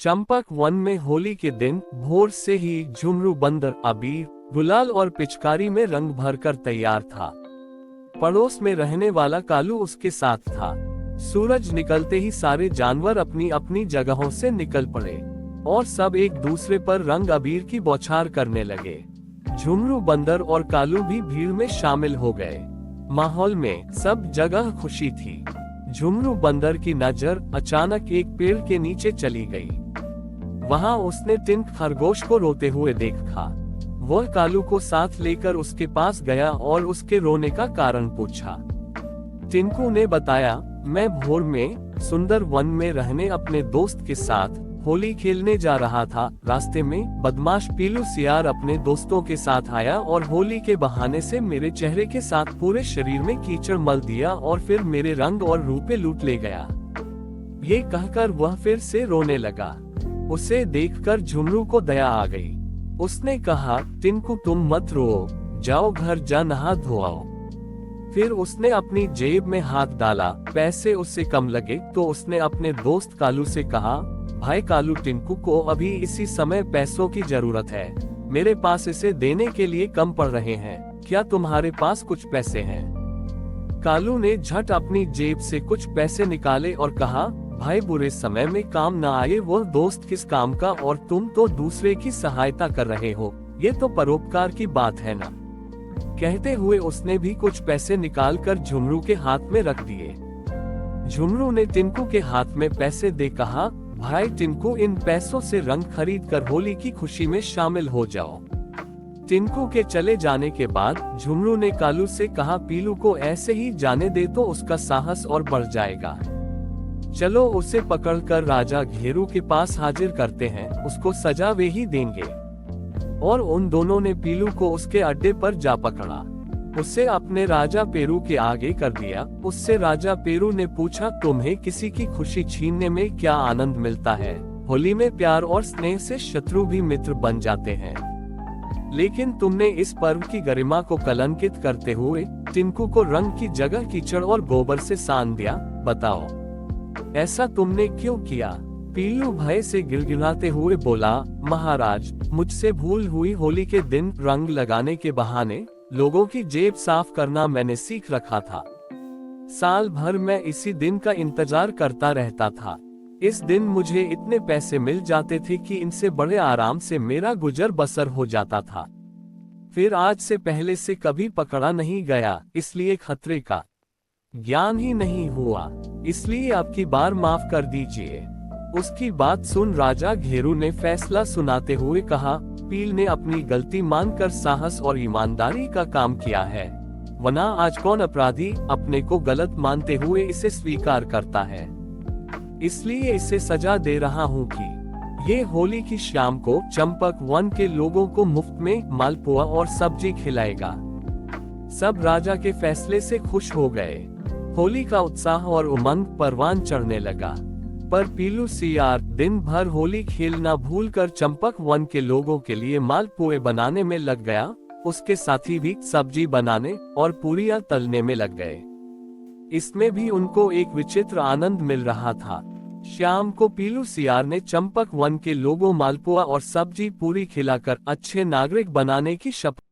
Champak one में होली के दिन भोर से ही झुमरू बंदर अबीर, गुलाल और पिचकारी में रंग भरकर तैयार था। पड़ोस में रहने वाला कालू उसके साथ था। सूरज निकलते ही सारे जानवर अपनी अपनी जगहों से निकल पड़े और सब एक दूसरे पर रंग अबीर की बौछार करने लगे। झुमरू बंदर और कालू भी भीड़ में शामिल हो गए। माहौल में सब जगह खुशी थी। झुमरू बंदर की नजर अचानक एक पेड़ के नीचे चली गई। वहां उसने टिंक खरगोश को रोते हुए देखा। वह कालू को साथ लेकर उसके पास गया और उसके रोने का कारण पूछा। टिंकू ने बताया, मैं भोर में सुंदर वन में रहने अपने दोस्त के साथ होली खेलने जा रहा था। रास्ते में बदमाश पीलू सियार अपने दोस्तों के साथ आया और होली के बहाने से मेरे चेहरे के साथ पूरे शरीर में कीचड़ मल दिया और फिर मेरे रंग और रूपे लूट ले गया। ये कहकर वह फिर से रोने लगा। उसे देखकर झुमरू को दया आ गई। उसने कहा, टिंकू तुम मत रो, जाओ घर जा नहा धोआओ। फिर उसने अपनी जेब में हाथ डाला। पैसे उससे कम लगे तो उसने अपने दोस्त कालू से कहा, भाई कालू, टिंकू को अभी इसी समय पैसों की जरूरत है। मेरे पास इसे देने के लिए कम पड़ रहे हैं। क्या तुम्हारे पास कुछ पैसे हैं? कालू ने झट अपनी जेब से कुछ पैसे निकाले और कहा, भाई बुरे समय में काम न आए वह दोस्त किस काम का, और तुम तो दूसरे की सहायता कर रहे हो। ये तो परोपकार की बात है ना। कहते हुए उसने भी कुछ पैसे निकाल कर झुमरू के हाथ में रख दिए। झुमरू ने टिंकू के हाथ में पैसे दे कहा, भाई टिंकू, इन पैसों से रंग खरीद कर होली की खुशी में शामिल हो जाओ। टिंकू के चले जाने के बाद झुमरू ने कालू से कहा, पीलू को ऐसे ही जाने दे तो उसका साहस और बढ़ जाएगा। चलो उसे पकड़कर राजा घेरू के पास हाजिर करते हैं, उसको सजा वे ही देंगे। और उन दोनों ने पीलू को उसके अड्डे पर जा पकड़ा। उसे अपने राजा पेरू के आगे कर दिया। उससे राजा पेरू ने पूछा, तुम्हें किसी की खुशी छीनने में क्या आनंद मिलता है? होली में प्यार और स्नेह से शत्रु भी मित्र बन जाते हैं, लेकिन तुमने इस पर्व की गरिमा को कलंकित करते हुए टिंकू को रंग की जगह कीचड़ और गोबर से सान दिया। बताओ, ऐसा तुमने क्यों किया? पीलू भय से गिड़गिड़ाते हुए बोला, महाराज, मुझसे भूल हुई। होली के दिन रंग लगाने के बहाने लोगों की जेब साफ करना मैंने सीख रखा था। साल भर मैं इसी दिन का इंतजार करता रहता था। इस दिन मुझे इतने पैसे मिल जाते थे कि इनसे बड़े आराम से मेरा गुजर बसर हो जाता था। फिर आज से पहले से कभी पकड़ा नहीं गया, इसलिए खतरे का ज्ञान ही नहीं हुआ। इसलिए अब की बार माफ कर दीजिए। उसकी बात सुन राजा घेरू ने फैसला सुनाते हुए कहा, पील ने अपनी गलती मानकर साहस और ईमानदारी का काम किया है, वरना आज कौन अपराधी अपने को गलत मानते हुए इसे स्वीकार करता है। इसलिए इसे सजा दे रहा हूँ कि ये होली की शाम को चंपक वन के लोगों को मुफ्त में मालपुआ और सब्जी खिलाएगा। सब राजा के फैसले से खुश हो गए। होली का उत्साह और उमंग परवान चढ़ने लगा। पर पीलू सियार दिन भर होली खेलना भूलकर चंपक वन के लोगों के लिए मालपुए बनाने में लग गया। उसके साथी भी सब्जी बनाने और पूरियां तलने में लग गए। इसमें भी उनको एक विचित्र आनंद मिल रहा था। शाम को पीलू सियार ने चंपक वन के लोगों मालपुआ और सब्जी पूरी खिलाकर अच्छे नागरिक बनाने की शपथ